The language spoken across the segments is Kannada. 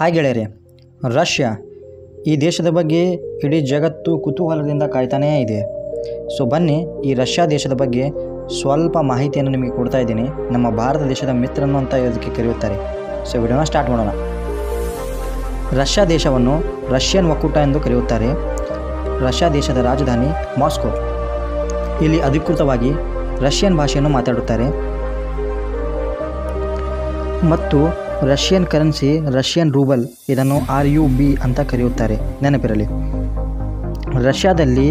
ಹಾಯ್ ಗೆಳೆಯರೆ, ರಷ್ಯಾ ಈ ದೇಶದ ಬಗ್ಗೆ ಇಡೀ ಜಗತ್ತು ಕುತೂಹಲದಿಂದ ಕಾಯ್ತಾನೇ ಇದೆ. ಸೊ ಬನ್ನಿ, ಈ ರಷ್ಯಾ ದೇಶದ ಬಗ್ಗೆ ಸ್ವಲ್ಪ ಮಾಹಿತಿಯನ್ನು ನಿಮಗೆ ಕೊಡ್ತಾ ಇದ್ದೀನಿ. ನಮ್ಮ ಭಾರತ ದೇಶದ ಮಿತ್ರನು ಅಂತ ಇದಕ್ಕೆ ಕರೆಯುತ್ತಾರೆ. ಸೊ ವಿಡಿಯೋನ ಸ್ಟಾರ್ಟ್ ಮಾಡೋಣ. ರಷ್ಯಾ ದೇಶವನ್ನು ರಷ್ಯನ್ ಒಕ್ಕೂಟ ಎಂದು ಕರೆಯುತ್ತಾರೆ. ರಷ್ಯಾ ದೇಶದ ರಾಜಧಾನಿ ಮಾಸ್ಕೋ. ಇಲ್ಲಿ ಅಧಿಕೃತವಾಗಿ ರಷ್ಯನ್ ಭಾಷೆಯನ್ನು ಮಾತಾಡುತ್ತಾರೆ ಮತ್ತು ರಷ್ಯನ್ ಕರೆನ್ಸಿ ರಷ್ಯನ್ ರೂಬಲ್, ಇದನ್ನು RUB ಅಂತ ಕರೆಯುತ್ತಾರೆ, ನೆನಪಿರಲಿ. ರಷ್ಯಾದಲ್ಲಿ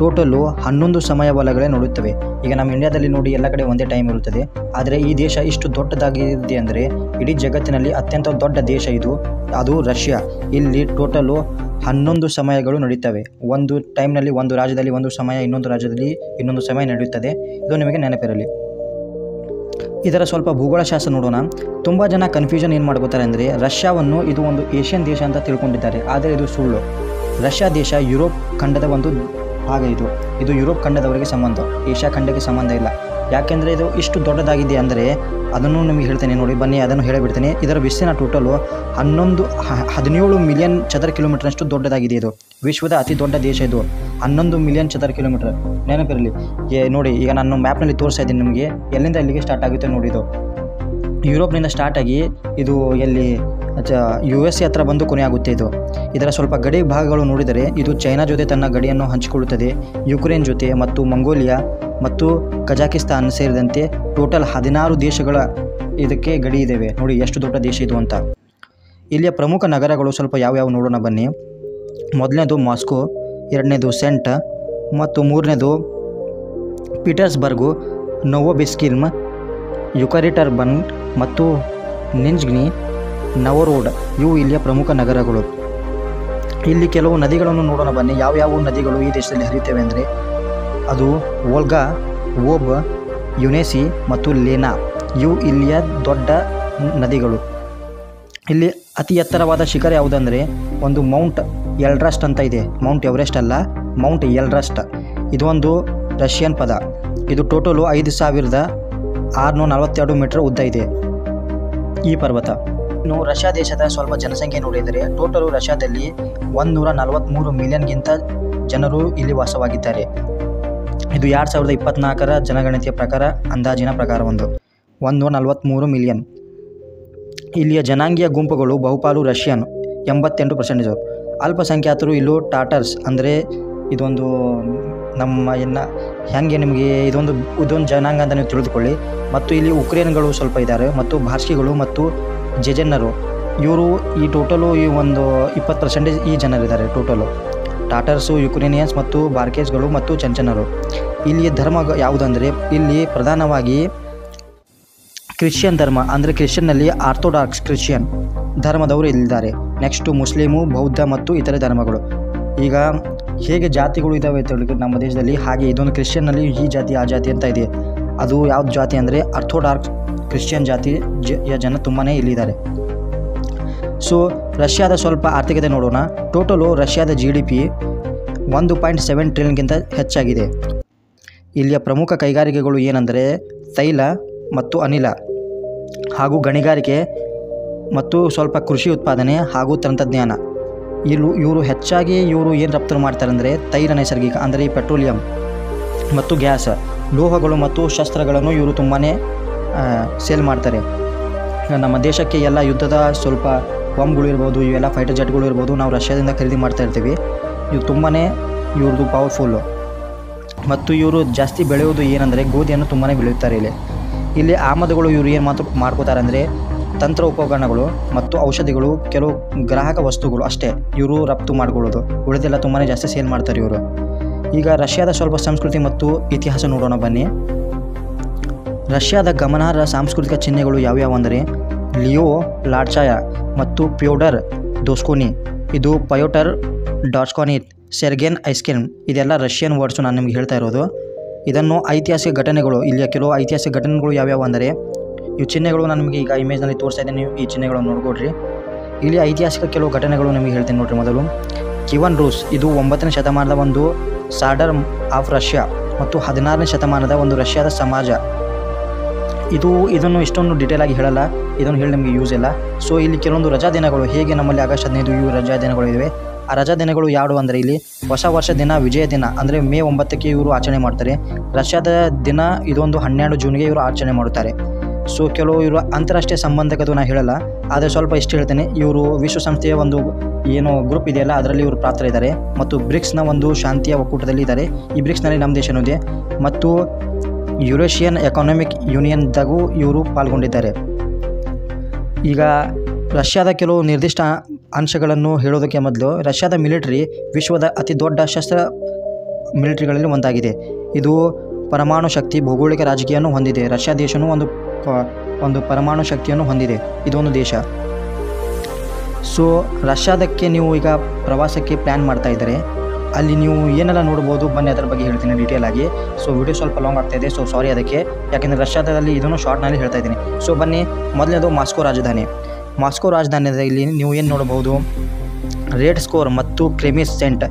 ಟೋಟಲು 11 ಸಮಯ ವಲಯಗಳೇ ನೋಡುತ್ತವೆ. ಈಗ ನಮ್ಮ ಇಂಡಿಯಾದಲ್ಲಿ ನೋಡಿ ಎಲ್ಲ ಕಡೆ ಒಂದೇ ಟೈಮ್ ಇರುತ್ತದೆ. ಆದರೆ ಈ ದೇಶ ಇಷ್ಟು ದೊಡ್ಡದಾಗಿದೆ ಅಂದರೆ ಇಡೀ ಜಗತ್ತಿನಲ್ಲಿ ಅತ್ಯಂತ ದೊಡ್ಡ ದೇಶ ಇದು, ಅದು ರಷ್ಯಾ. ಇಲ್ಲಿ ಟೋಟಲು 11 ಸಮಯಗಳು ನಡೀತವೆ. ಒಂದು ಟೈಮ್ನಲ್ಲಿ ಒಂದು ರಾಜ್ಯದಲ್ಲಿ ಒಂದು ಸಮಯ, ಇನ್ನೊಂದು ರಾಜ್ಯದಲ್ಲಿ ಇನ್ನೊಂದು ಸಮಯ ನಡೆಯುತ್ತದೆ. ಇದು ನಿಮಗೆ ನೆನಪಿರಲಿ. ಇದರ ಸ್ವಲ್ಪ ಭೂಗೋಳಶಾಸ್ತ್ರ ನೋಡೋಣ. ತುಂಬ ಜನ ಕನ್ಫ್ಯೂಷನ್ ಏನು ಮಾಡ್ಕೋತಾರೆ ಅಂದರೆ ರಷ್ಯಾವನ್ನು ಇದು ಒಂದು ಏಷ್ಯನ್ ದೇಶ ಅಂತ ತಿಳ್ಕೊಂಡಿದ್ದಾರೆ. ಆದರೆ ಇದು ಸುಳ್ಳು. ರಷ್ಯಾ ದೇಶ ಯುರೋಪ್ ಖಂಡದ ಒಂದು ಭಾಗ. ಇದು ಯುರೋಪ್ ಖಂಡದವರಿಗೆ ಸಂಬಂಧ, ಏಷ್ಯಾ ಖಂಡಕ್ಕೆ ಸಂಬಂಧ ಇಲ್ಲ. ಯಾಕೆಂದರೆ ಇದು ಇಷ್ಟು ದೊಡ್ಡದಾಗಿದೆ ಅಂದರೆ ಅದನ್ನು ನಿಮಗೆ ಹೇಳ್ತೇನೆ ನೋಡಿ, ಬನ್ನಿ ಅದನ್ನು ಹೇಳಿಬಿಡ್ತೇನೆ. ಇದರ ವಿಸ್ತೀರ್ಣ ಟೋಟಲು 17 ಮಿಲಿಯನ್ ಚದರ ಕಿಲೋಮೀಟರ್ನಷ್ಟು ದೊಡ್ಡದಾಗಿದೆ. ಇದು ವಿಶ್ವದ ಅತಿ ದೊಡ್ಡ ದೇಶ. ಇದು 11 ಮಿಲಿಯನ್ ಚದರ ಕಿಲೋಮೀಟರ್, ನೆನಪಿರಲಿ. ನೋಡಿ, ಈಗ ನಾನು ಮ್ಯಾಪ್ನಲ್ಲಿ ತೋರಿಸ್ತಾ ಇದ್ದೀನಿ ನಿಮಗೆ, ಎಲ್ಲಿಂದ ಎಲ್ಲಿಗೆ ಸ್ಟಾರ್ಟ್ ಆಗುತ್ತೆ ನೋಡಿ. ಇದು ಯುರೋಪ್ನಿಂದ ಸ್ಟಾರ್ಟ್ ಆಗಿ ಇದು ಎಲ್ಲಿ USA ಹತ್ರ ಬಂದು ಕೊನೆ ಆಗುತ್ತೆ. ಇದರ ಸ್ವಲ್ಪ ಗಡಿ ಭಾಗಗಳು ನೋಡಿದರೆ ಇದು ಚೈನಾ ಜೊತೆ ತನ್ನ ಗಡಿಯನ್ನು ಹಂಚಿಕೊಳ್ಳುತ್ತದೆ, ಯುಕ್ರೇನ್ ಜೊತೆ ಮತ್ತು ಮಂಗೋಲಿಯಾ ಮತ್ತು ಕಜಾಕಿಸ್ತಾನ್ ಸೇರಿದಂತೆ ಟೋಟಲ್ 16 ದೇಶಗಳ ಇದಕ್ಕೆ ಗಡಿ ಇದ್ದಾವೆ. ನೋಡಿ ಎಷ್ಟು ದೊಡ್ಡ ದೇಶ ಇದು ಅಂತ. ಇಲ್ಲಿಯ ಪ್ರಮುಖ ನಗರಗಳು ಸ್ವಲ್ಪ ಯಾವ್ಯಾವ ನೋಡೋಣ ಬನ್ನಿ. ಮೊದಲನೇದು ಮಾಸ್ಕೋ, ಎರಡನೇದು ಸೆಂಟ್ ಮತ್ತು ಮೂರನೇದು ಪೀಟರ್ಸ್ಬರ್ಗು, ನೋವೋಬಿಸ್ಕಿರ್ಮ್, ಯುಕರಿಟರ್ಬನ್ ಮತ್ತು ನಿಂಜ್ನಿ, ನವರೋಡ್, ಇವು ಇಲ್ಲಿಯ ಪ್ರಮುಖ ನಗರಗಳು. ಇಲ್ಲಿ ಕೆಲವು ನದಿಗಳನ್ನು ನೋಡೋಣ ಬನ್ನಿ. ಯಾವ್ಯಾವ ನದಿಗಳು ಈ ದೇಶದಲ್ಲಿ ಹರಿಯುತ್ತವೆ ಅಂದರೆ ಅದು ವೋಲ್ಗಾ, ವೋಬ್, ಯುನೆಸಿ ಮತ್ತು ಲೇನಾ, ಇವು ಇಲ್ಲಿಯ ದೊಡ್ಡ ನದಿಗಳು. ಇಲ್ಲಿ ಅತಿ ಎತ್ತರವಾದ ಶಿಖರ ಯಾವುದಂದರೆ ಒಂದು ಮೌಂಟ್ ಎಲ್ಡ್ರಸ್ಟ್ ಅಂತ ಇದೆ. ಮೌಂಟ್ ಎವರೆಸ್ಟ್ ಅಲ್ಲ, ಮೌಂಟ್ ಎಲ್ಡ್ರಸ್ಟ್. ಇದು ಒಂದು ರಷ್ಯನ್ ಪದ. ಇದು ಟೋಟಲು 5642 ಮೀಟರ್ ಉದ್ದ ಇದೆ ಈ ಪರ್ವತ. ಇನ್ನು ರಷ್ಯಾ ದೇಶದ ಸ್ವಲ್ಪ ಜನಸಂಖ್ಯೆ ನೋಡಿದರೆ ಟೋಟಲು ರಷ್ಯಾದಲ್ಲಿ 143 ಮಿಲಿಯನ್ಗಿಂತ ಜನರು ಇಲ್ಲಿ ವಾಸವಾಗಿದ್ದಾರೆ. ಇದು 2024ರ ಜನಗಣತಿಯ ಪ್ರಕಾರ, ಅಂದಾಜಿನ ಪ್ರಕಾರ 143 ಮಿಲಿಯನ್. ಇಲ್ಲಿಯ ಜನಾಂಗೀಯ ಗುಂಪುಗಳು ಬಹುಪಾಲು ರಷ್ಯನ್ 88%. ಅಲ್ಪಸಂಖ್ಯಾತರು ಇಲ್ಲೂ ಟಾಟರ್ಸ್ ಅಂದರೆ ಇದೊಂದು ನಮ್ಮ ಹೆಂಗೆ ನಿಮಗೆ ಇದೊಂದು ಜನಾಂಗ ಅಂತ ನೀವು ತಿಳಿದುಕೊಳ್ಳಿ. ಮತ್ತು ಇಲ್ಲಿ ಉಕ್ರೇನ್ಗಳು ಸ್ವಲ್ಪ ಇದ್ದಾರೆ ಮತ್ತು ಭಾರ್ಷಿಗಳು ಮತ್ತು ಜೆಜೆನ್ನರು, ಇವರು ಈ ಟೋಟಲು ಈ ಒಂದು 20% ಈ ಜನರಿದ್ದಾರೆ ಟೋಟಲು. ಟಾಟರ್ಸು, ಯುಕ್ರೇನಿಯನ್ಸ್ ಮತ್ತು ಬಾರ್ಕೇಸ್ಗಳು ಮತ್ತು ಚಂಚನರು. ಇಲ್ಲಿ ಧರ್ಮ ಯಾವುದಂದರೆ ಇಲ್ಲಿ ಪ್ರಧಾನವಾಗಿ ಕ್ರಿಶ್ಚಿಯನ್ ಧರ್ಮ, ಅಂದರೆ ಕ್ರಿಶ್ಚಿಯನ್ನಲ್ಲಿ ಆರ್ಥೋಡಾಕ್ಸ್ ಕ್ರಿಶ್ಚಿಯನ್ ಧರ್ಮದವರು ಇಲ್ಲಿದ್ದಾರೆ. ನೆಕ್ಸ್ಟು ಮುಸ್ಲಿಮು, ಬೌದ್ಧ ಮತ್ತು ಇತರೆ ಧರ್ಮಗಳು. ಈಗ ಹೇಗೆ ಜಾತಿಗಳು ಇದ್ದಾವೆ ನಮ್ಮ ದೇಶದಲ್ಲಿ, ಹಾಗೆ ಇದೊಂದು ಕ್ರಿಶ್ಚಿಯನ್ನಲ್ಲಿ ಈ ಜಾತಿ ಆ ಜಾತಿ ಅಂತ ಇದೆ. ಅದು ಯಾವ್ದು ಜಾತಿ ಅಂದರೆ ಆರ್ಥೋಡಾಕ್ಸ್ ಕ್ರಿಶ್ಚಿಯನ್ ಜಾತಿಯ ಜನ ತುಂಬಾ ಇಲ್ಲಿದ್ದಾರೆ. ಸೊ ರಷ್ಯಾದ ಸ್ವಲ್ಪ ಆರ್ಥಿಕತೆ ನೋಡೋಣ. ಟೋಟಲು ರಷ್ಯಾದ GDP 1.7 ಟ್ರಿಲಿಯನ್ಗಿಂತ ಹೆಚ್ಚಾಗಿದೆ. ಇಲ್ಲಿಯ ಪ್ರಮುಖ ಕೈಗಾರಿಕೆಗಳು ಏನಂದರೆ ತೈಲ ಮತ್ತು ಅನಿಲ ಹಾಗೂ ಗಣಿಗಾರಿಕೆ ಮತ್ತು ಸ್ವಲ್ಪ ಕೃಷಿ ಉತ್ಪಾದನೆ ಹಾಗೂ ತಂತ್ರಜ್ಞಾನ. ಇವರು ಹೆಚ್ಚಾಗಿ ಏನು ರಫ್ತು ಮಾಡ್ತಾರೆ ಅಂದರೆ ತೈಲ, ನೈಸರ್ಗಿಕ ಅಂದರೆ ಈ ಪೆಟ್ರೋಲಿಯಂ ಮತ್ತು ಗ್ಯಾಸ್, ಲೋಹಗಳು ಮತ್ತು ಶಸ್ತ್ರಗಳನ್ನು ಇವರು ತುಂಬಾ ಸೇಲ್ ಮಾಡ್ತಾರೆ. ನಮ್ಮ ದೇಶಕ್ಕೆ ಎಲ್ಲ ಯುದ್ಧದ ಸ್ವಲ್ಪ ಬಾಂಬ್ಗಳು ಇರ್ಬೋದು, ಇವೆಲ್ಲ ಫೈಟರ್ ಜೆಟ್ಗಳು ಇರ್ಬೋದು, ನಾವು ರಷ್ಯಾದಿಂದ ಖರೀದಿ ಮಾಡ್ತಾ ಇರ್ತೀವಿ. ಇವು ತುಂಬಾ ಇವ್ರದ್ದು ಪವರ್ಫುಲ್ಲು. ಮತ್ತು ಇವರು ಜಾಸ್ತಿ ಬೆಳೆಯೋದು ಏನಂದರೆ ಗೋಧಿಯನ್ನು ತುಂಬಾ ಬೆಳೆಯುತ್ತಾರೆ. ಇಲ್ಲಿ ಆಮದುಗಳು ಇವರು ಏನು ಮಾಡ್ಕೋತಾರೆ ಅಂದರೆ ತಂತ್ರ ಉಪಕರಣಗಳು ಮತ್ತು ಔಷಧಿಗಳು, ಕೆಲವು ಗ್ರಾಹಕ ವಸ್ತುಗಳು ಅಷ್ಟೇ ಇವರು ರಫ್ತು ಮಾಡ್ಕೊಳ್ಳೋದು. ಉಳಿದೆಲ್ಲ ತುಂಬಾ ಜಾಸ್ತಿ ಸೇಲ್ ಮಾಡ್ತಾರೆ ಇವರು. ಈಗ ರಷ್ಯಾದ ಸ್ವಲ್ಪ ಸಂಸ್ಕೃತಿ ಮತ್ತು ಇತಿಹಾಸ ನೋಡೋಣ ಬನ್ನಿ. ರಷ್ಯಾದ ಗಮನಾರ್ಹ ಸಾಂಸ್ಕೃತಿಕ ಚಿಹ್ನೆಗಳು ಯಾವ್ಯಾವ ಅಂದರೆ ಲಿಯೋ ಲಾಡ್ಚಾಯ ಮತ್ತು ಪ್ಯೋಡರ್ ದೋಸ್ಕೋನಿ, ಇದು ಪಯೋಟರ್ ಡಾಸ್ಕೋನಿಟ್, ಸೆರ್ಗೆನ್ ಐಸ್ಕಿರ್ಮ್, ಇದೆಲ್ಲ ರಷ್ಯನ್ ವರ್ಡ್ಸು ನಾನು ನಿಮಗೆ ಹೇಳ್ತಾ ಇರೋದು. ಇದನ್ನು ಐತಿಹಾಸಿಕ ಘಟನೆಗಳು, ಇಲ್ಲಿಯ ಕೆಲವು ಐತಿಹಾಸಿಕ ಘಟನೆಗಳು ಯಾವ್ಯಾವ ಅಂದರೆ ಇವು ಚಿಹ್ನೆಗಳು ನಾನು ನಿಮಗೆ ಈಗ ಇಮೇಜ್ನಲ್ಲಿ ತೋರಿಸ್ತಾ ಇದ್ದೀನಿ, ನೀವು ಈ ಚಿಹ್ನೆಗಳನ್ನು ನೋಡ್ಕೊಡ್ರಿ. ಇಲ್ಲಿ ಐತಿಹಾಸಿಕ ಕೆಲವು ಘಟನೆಗಳು ನಿಮಗೆ ಹೇಳ್ತೀನಿ ನೋಡಿರಿ. ಮೊದಲು ಕಿವನ್ ರೂಸ್, ಇದು 9ನೇ ಶತಮಾನದ ಒಂದು ಸಾರ್ಡರ್ ಆಫ್ ರಷ್ಯಾ ಮತ್ತು 16ನೇ ಶತಮಾನದ ಒಂದು ರಷ್ಯಾದ ಸಮಾಜ. ಇದನ್ನು ಇಷ್ಟೊಂದು ಡೀಟೇಲ್ ಆಗಿ ಹೇಳಲ್ಲ, ಇದನ್ನು ಹೇಳಿ ನಿಮಗೆ ಯೂಸ್ ಇಲ್ಲ. ಸೊ ಇಲ್ಲಿ ಕೆಲವೊಂದು ರಜಾ ದಿನಗಳು, ಹೇಗೆ ನಮ್ಮಲ್ಲಿ ಆಗಸ್ಟ್ 15 ಇವು ರಜಾ ದಿನಗಳು ಇವೆ. ಆ ರಜಾ ದಿನಗಳು ಯಾವುದು ಅಂದರೆ ಇಲ್ಲಿ ಹೊಸ ವರ್ಷ ದಿನ, ವಿಜಯ ದಿನ ಅಂದರೆ ಮೇ 9ಕ್ಕೆ ಇವರು ಆಚರಣೆ ಮಾಡ್ತಾರೆ. ರಷ್ಯಾದ ದಿನ ಇದೊಂದು 12 ಜೂನ್ಗೆ ಇವರು ಆಚರಣೆ ಮಾಡುತ್ತಾರೆ. ಸೊ ಕೆಲವು ಇವರು ಅಂತಾರಾಷ್ಟ್ರೀಯ ಸಂಬಂಧಕದು ನಾನು ಹೇಳಲ್ಲ, ಆದರೆ ಸ್ವಲ್ಪ ಇಷ್ಟು ಹೇಳ್ತೇನೆ. ಇವರು ವಿಶ್ವಸಂಸ್ಥೆಯ ಒಂದು ಏನು ಗ್ರೂಪ್ ಇದೆಯಲ್ಲ ಅದರಲ್ಲಿ ಇವರು ಪಾತ್ರ ಇದ್ದಾರೆ, ಮತ್ತು ಬ್ರಿಕ್ಸ್ನ ಒಂದು ಶಾಂತಿಯ ಒಕ್ಕೂಟದಲ್ಲಿ ಇದ್ದಾರೆ. ಈ ಬ್ರಿಕ್ಸ್ನಲ್ಲಿ ನಮ್ಮ ದೇಶನೂ ಇದೆ, ಮತ್ತು ಯುರೇಷಿಯನ್ ಎಕಾನಮಿಕ್ ಯೂನಿಯನ್ದಾಗೂ ಇವರು ಪಾಲ್ಗೊಂಡಿದ್ದಾರೆ. ಈಗ ರಷ್ಯಾದ ಕೆಲವು ನಿರ್ದಿಷ್ಟ ಅಂಶಗಳನ್ನು ಹೇಳೋದಕ್ಕೆ ಮೊದಲು, ರಷ್ಯಾದ ಮಿಲಿಟರಿ ವಿಶ್ವದ ಅತಿ ದೊಡ್ಡ ಶಸ್ತ್ರ ಮಿಲಿಟರಿಗಳಲ್ಲಿ ಒಂದಾಗಿದೆ. ಇದು ಪರಮಾಣು ಶಕ್ತಿ, ಭೌಗೋಳಿಕ ರಾಜಕೀಯವನ್ನು ಹೊಂದಿದೆ. ರಷ್ಯಾ ದೇಶವೂ ಒಂದು ಪರಮಾಣು ಶಕ್ತಿಯನ್ನು ಹೊಂದಿದೆ. ಇದೊಂದು ದೇಶ. ಸೊ ರಷ್ಯಾದಕ್ಕೆ ನೀವು ಈಗ ಪ್ರವಾಸಕ್ಕೆ ಪ್ಲ್ಯಾನ್ ಮಾಡ್ತಾ ಇದ್ದಾರೆ, ಅಲ್ಲಿ ನೀವು ಏನೆಲ್ಲ ನೋಡ್ಬೋದು ಬನ್ನಿ ಅದರ ಬಗ್ಗೆ ಹೇಳ್ತೀನಿ ಡೀಟೇಲ್ ಆಗಿ. ಸೊ ವಿಡಿಯೋ ಸ್ವಲ್ಪ ಲಾಂಗ್ ಆಗ್ತಾಯಿದೆ, ಸೊ ಸಾರಿ ಅದಕ್ಕೆ, ಯಾಕೆಂದರೆ ರಷ್ಯಾದಲ್ಲಿ ಇದನ್ನು ಶಾರ್ಟ್ನಲ್ಲಿ ಹೇಳ್ತಾ ಇದ್ದೀನಿ. ಸೊ ಬನ್ನಿ, ಮೊದಲನೇದು ಮಾಸ್ಕೋ ರಾಜಧಾನಿ. ಮಾಸ್ಕೋ ರಾಜಧಾನಿಯಲ್ಲಿ ನೀವು ಏನು ನೋಡಬಹುದು, ರೇಡ್ ಸ್ಕೋರ್ ಮತ್ತು ಕ್ರೆಮಿಸ್ ಸೆಂಟ್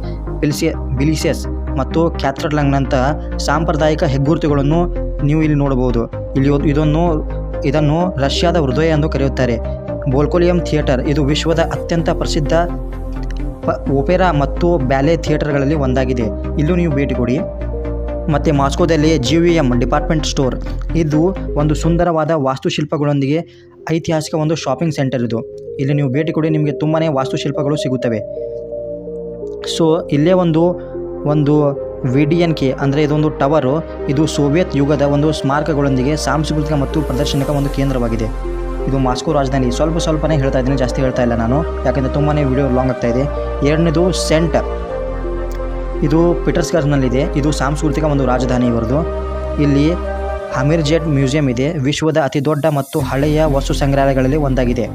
ಬಿಲಿಸೆಸ್ ಮತ್ತು ಕ್ಯಾಥ್ರೆಡ್ಲಂಗ್ನಂತಹ ಸಾಂಪ್ರದಾಯಿಕ ಹೆಗ್ಗುರುತುಗಳನ್ನು ನೀವು ಇಲ್ಲಿ ನೋಡಬಹುದು. ಇದನ್ನು ರಷ್ಯಾದ ಹೃದಯ ಎಂದು ಕರೆಯುತ್ತಾರೆ. ಬೋಲ್ಕೋಲಿಯಂ ಥಿಯೇಟರ್ ಇದು ವಿಶ್ವದ ಅತ್ಯಂತ ಪ್ರಸಿದ್ಧ ಒಪೆರಾ ಮತ್ತು ಬ್ಯಾಲೆ ಥಿಯೇಟರ್ಗಳಲ್ಲಿ ಒಂದಾಗಿದೆ. ಇಲ್ಲೂ ನೀವು ಭೇಟಿ ಕೊಡಿ. ಮತ್ತು ಮಾಸ್ಕೋದಲ್ಲಿ GVM ಡಿಪಾರ್ಟ್ಮೆಂಟ್ ಸ್ಟೋರ್, ಇದು ಒಂದು ಸುಂದರವಾದ ವಾಸ್ತುಶಿಲ್ಪಗಳೊಂದಿಗೆ ಐತಿಹಾಸಿಕ ಒಂದು ಶಾಪಿಂಗ್ ಸೆಂಟರ್. ಇದು ಇಲ್ಲಿ ನೀವು ಭೇಟಿ ಕೊಡಿ, ನಿಮಗೆ ತುಂಬಾ ವಾಸ್ತುಶಿಲ್ಪಗಳು ಸಿಗುತ್ತವೆ. ಸೊ ಇಲ್ಲೇ ಒಂದು VDNK ಅಂದರೆ ಇದೊಂದು ಟವರು, ಇದು ಸೋವಿಯತ್ ಯುಗದ ಒಂದು ಸ್ಮಾರಕಗಳೊಂದಿಗೆ ಸಾಂಸ್ಕೃತಿಕ ಮತ್ತು ಪ್ರದರ್ಶನಕ ಒಂದು ಕೇಂದ್ರವಾಗಿದೆ. ಇದು ಮಾಸ್ಕೋ ರಾಜಧಾನಿ. ಸ್ವಲ್ಪನೇ ಹೇಳ್ತಾ ಇದ್ದೀನಿ, ಜಾಸ್ತಿ ಹೇಳ್ತಾ ಇಲ್ಲ ನಾನು, ಯಾಕೆಂದರೆ ತುಂಬಾ ವಿಡಿಯೋ ಲಾಂಗ್ ಆಗ್ತಾ ಇದೆ. ಎರಡನೇದು ಸೆಂಟ್, ಇದು ಪೀಟರ್ಸ್ಬರ್ಗ್ನಲ್ಲಿದೆ. ಇದು ಸಾಂಸ್ಕೃತಿಕ ಒಂದು ರಾಜಧಾನಿ ಇವರದು. ಇಲ್ಲಿ ಅಮೀರ್ಜೆಟ್ ಮ್ಯೂಸಿಯಂ ಇದೆ, ವಿಶ್ವದ ಅತಿ ದೊಡ್ಡ ಮತ್ತು ಹಳೆಯ ವಸ್ತು ಸಂಗ್ರಹಾಲಯಗಳಲ್ಲಿ ಒಂದಾಗಿದೆ.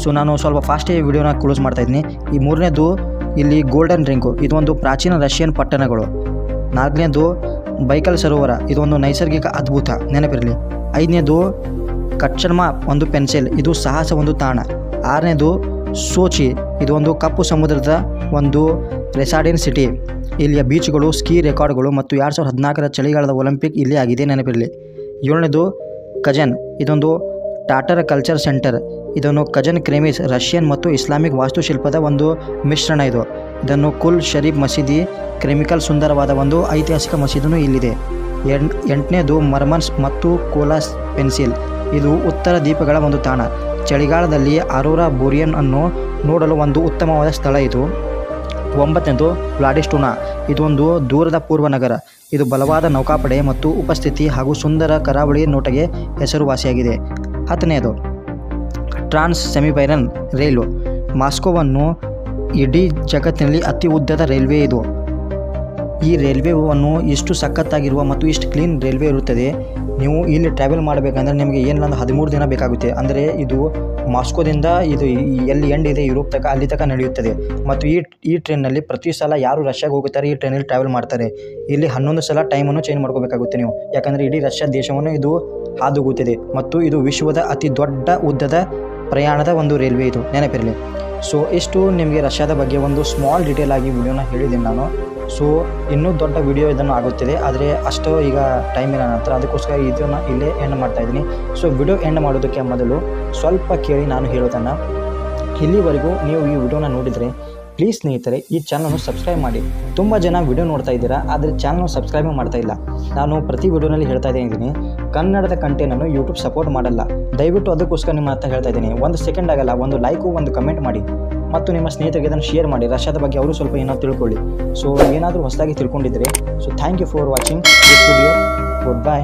ಸೊ ನಾನು ಸ್ವಲ್ಪ ಫಾಸ್ಟಾಗಿ ವಿಡಿಯೋನ ಕ್ಲೋಸ್ ಮಾಡ್ತಾ ಇದ್ದೀನಿ. ಈ ಮೂರನೇದು ಇಲ್ಲಿ ಗೋಲ್ಡನ್ ರಿಂಗು, ಇದೊಂದು ಪ್ರಾಚೀನ ರಷ್ಯನ್ ಪಟ್ಟಣಗಳು. ನಾಲ್ಕನೇದು ಬೈಕಲ್ ಸರೋವರ, ಇದೊಂದು ನೈಸರ್ಗಿಕ ಅದ್ಭುತ, ನೆನಪಿರಲಿ. ಐದನೇದು ಕಚ್ಚರ್ಮಾ ಒಂದು ಪೆನ್ಸಿಲ್, ಇದು ಸಾಹಸ ಒಂದು ತಾಣ. ಆರನೇದು ಸೋಚಿ, ಇದು ಒಂದು ಕಪ್ಪು ಸಮುದ್ರದ ಒಂದು ರೆಸಾರ್ಡಿನ್ ಸಿಟಿ. ಇಲ್ಲಿಯ ಬೀಚ್ಗಳು, ಸ್ಕೀ ರೆಕಾರ್ಡ್ಗಳು ಮತ್ತು 2014ರ ಚಳಿಗಾಲದ ಒಲಿಂಪಿಕ್ ಇಲ್ಲಿ ಆಗಿದೆ, ನೆನಪಿರಲಿ. ಏಳನೇದು ಕಜನ್, ಇದೊಂದು ಟಾಟರ್ ಕಲ್ಚರ್ ಸೆಂಟರ್. ಇದನ್ನು ಕಜನ್ ಕ್ರೆಮಿಸ್ ರಷ್ಯನ್ ಮತ್ತು ಇಸ್ಲಾಮಿಕ್ ವಾಸ್ತುಶಿಲ್ಪದ ಒಂದು ಮಿಶ್ರಣ. ಇದನ್ನು ಕುಲ್ ಶರೀಫ್ ಮಸೀದಿ, ಕ್ರೆಮಿಕಲ್ ಸುಂದರವಾದ ಒಂದು ಐತಿಹಾಸಿಕ ಮಸೀದಿನೂ ಇಲ್ಲಿದೆ. ಎಂಟನೇದು ಮರ್ಮನ್ಸ್ ಮತ್ತು ಕೋಲಾಸ್ ಪೆನ್ಸಿಲ್, ಇದು ಉತ್ತರ ದೀಪಗಳ ಒಂದು ತಾಣ. ಚಳಿಗಾಲದಲ್ಲಿ ಅರೋರಾ ಬೋರಿಯನ್ ಅನ್ನು ನೋಡಲು ಒಂದು ಉತ್ತಮವಾದ ಸ್ಥಳ ಇದು. ಒಂಬತ್ತನೇದು ವ್ಲಾಡಿಸ್ಟೋನಾ, ಇದೊಂದು ದೂರದ ಪೂರ್ವ ನಗರ. ಇದು ಬಲವಾದ ನೌಕಾಪಡೆ ಮತ್ತು ಉಪಸ್ಥಿತಿ ಹಾಗೂ ಸುಂದರ ಕರಾವಳಿ ನೋಟಗೆ ಹೆಸರುವಾಸಿಯಾಗಿದೆ. ಹತ್ತನೆಯದು ಟ್ರಾನ್ಸ್ ಸೆಮಿಬೈರನ್ ರೈಲು, ಮಾಸ್ಕೋವನ್ನು ಇಡೀ ಜಗತ್ತಿನಲ್ಲಿ ಅತಿ ಉದ್ದದ ರೈಲ್ವೆ ಇದು. ಈ ರೈಲ್ವೆವನ್ನು ಇಷ್ಟು ಸಖತ್ತಾಗಿರುವ ಮತ್ತು ಇಷ್ಟು ಕ್ಲೀನ್ ರೈಲ್ವೆ ಇರುತ್ತದೆ. ನೀವು ಇಲ್ಲಿ ಟ್ರಾವೆಲ್ ಮಾಡಬೇಕಂದ್ರೆ ನಿಮಗೆ ಏನಿಲ್ಲ 13 ದಿನ ಬೇಕಾಗುತ್ತೆ. ಅಂದರೆ ಇದು ಮಾಸ್ಕೋದಿಂದ ಇದು ಎಲ್ಲಿ ಎಂಡ್ ಇದೆ ಯುರೋಪ್ ತನಕ, ಅಲ್ಲಿ ತನಕ ನಡೆಯುತ್ತದೆ. ಮತ್ತು ಈ ಟ್ರೈನ್ನಲ್ಲಿ ಪ್ರತಿ ಸಲ ಯಾರು ರಷ್ಯಾಗೆ ಹೋಗುತ್ತಾರೆ ಈ ಟ್ರೈನಲ್ಲಿ ಟ್ರಾವೆಲ್ ಮಾಡ್ತಾರೆ. ಇಲ್ಲಿ 11 ಸಲ ಟೈಮನ್ನು ಚೇಂಜ್ ಮಾಡ್ಕೋಬೇಕಾಗುತ್ತೆ ನೀವು, ಯಾಕಂದರೆ ಇಡೀ ರಷ್ಯಾ ದೇಶವನ್ನು ಇದು ಹಾದುಹೋಗುತ್ತದೆ. ಮತ್ತು ಇದು ವಿಶ್ವದ ಅತಿ ದೊಡ್ಡ ಉದ್ದದ ಪ್ರಯಾಣದ ಒಂದು ರೈಲ್ವೆ ಇದು, ನೆನಪಿರಲಿ. ಸೊ ಇಷ್ಟು ನಿಮಗೆ ರಷ್ಯಾದ ಬಗ್ಗೆ ಒಂದು ಸ್ಮಾಲ್ ಡೀಟೇಲ್ ಆಗಿ ವಿಡಿಯೋನ ಹೇಳಿದ್ದೀನಿ ನಾನು. ಸೊ ಇನ್ನೂ ದೊಡ್ಡ ವಿಡಿಯೋ ಇದನ್ನು ಆಗುತ್ತಿದೆ, ಆದರೆ ಅಷ್ಟು ಈಗ ಟೈಮ್ ಇಲ್ಲ ನಂತರ, ಅದಕ್ಕೋಸ್ಕರ ಇದನ್ನು ಇಲ್ಲೇ ಎಂಡ್ ಮಾಡ್ತಾಯಿದ್ದೀನಿ. ಸೊ ವಿಡಿಯೋ ಎಂಡ್ ಮಾಡೋದಕ್ಕೆ ಮೊದಲು ಸ್ವಲ್ಪ ಕೇಳಿ ನಾನು ಹೇಳೋದನ್ನು. ಇಲ್ಲಿವರೆಗೂ ನೀವು ಈ ವಿಡಿಯೋನ ನೋಡಿದರೆ ಪ್ಲೀಸ್ ಸ್ನೇಹಿತರೆ ಈ ಚಾನಲ್ನ ಸಬ್ಸ್ಕ್ರೈಬ್ ಮಾಡಿ. ತುಂಬ ಜನ ವಿಡಿಯೋ ನೋಡ್ತಾ ಇದ್ದೀರಾ, ಆದರೆ ಚಾನಲ್ನ ಸಬ್ಸ್ಕ್ರೈಬ್ ಮಾಡ್ತಾ ಇಲ್ಲ. ನಾನು ಪ್ರತಿ ವಿಡಿಯೋನಲ್ಲಿ ಹೇಳ್ತಾ ಇದ್ದೀನಿ, ಕನ್ನಡದ ಕಂಟೆಂಟನ್ನು ಯೂಟ್ಯೂಬ್ ಸಪೋರ್ಟ್ ಮಾಡಲ್ಲ. ದಯವಿಟ್ಟು ಅದಕ್ಕೋಸ್ಕರ ನಿಮ್ಮ ಹತ್ರ ಹೇಳ್ತಾ ಇದ್ದೀನಿ, 1 ಸೆಕೆಂಡ್ ಆಗಲ್ಲ, ಒಂದು ಲೈಕು ಒಂದು ಕಮೆಂಟ್ ಮಾಡಿ ಮತ್ತು ನಿಮ್ಮ ಸ್ನೇಹಿತರಿಗೆ ಅದನ್ನು ಶೇರ್ ಮಾಡಿ. ರಷ್ಯಾದ ಬಗ್ಗೆ ಅವರು ಸ್ವಲ್ಪ ಏನಾದ್ರು ತಿಳ್ಕೊಳ್ಳಿ. ಸೊ ಏನಾದರೂ ಹೊಸದಾಗಿ ತಿಳ್ಕೊಂಡಿದ್ದರೆ. So thank you for watching this video. Good by.